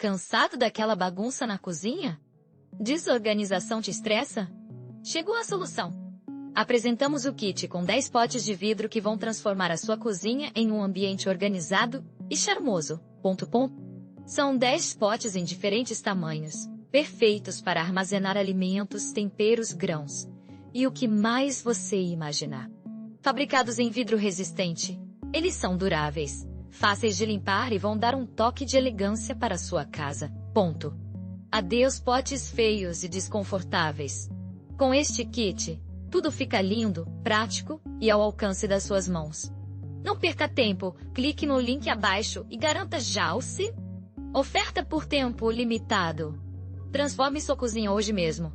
Cansado daquela bagunça na cozinha? Desorganização te estressa? Chegou a solução. Apresentamos o kit com 10 potes de vidro que vão transformar a sua cozinha em um ambiente organizado e charmoso. São 10 potes em diferentes tamanhos, perfeitos para armazenar alimentos, temperos, grãos e o que mais você imaginar. Fabricados em vidro resistente, eles são duráveis, fáceis de limpar e vão dar um toque de elegância para a sua casa. Adeus potes feios e desconfortáveis. Com este kit, tudo fica lindo, prático e ao alcance das suas mãos. Não perca tempo, clique no link abaixo e garanta já o seu. Oferta por tempo limitado. Transforme sua cozinha hoje mesmo.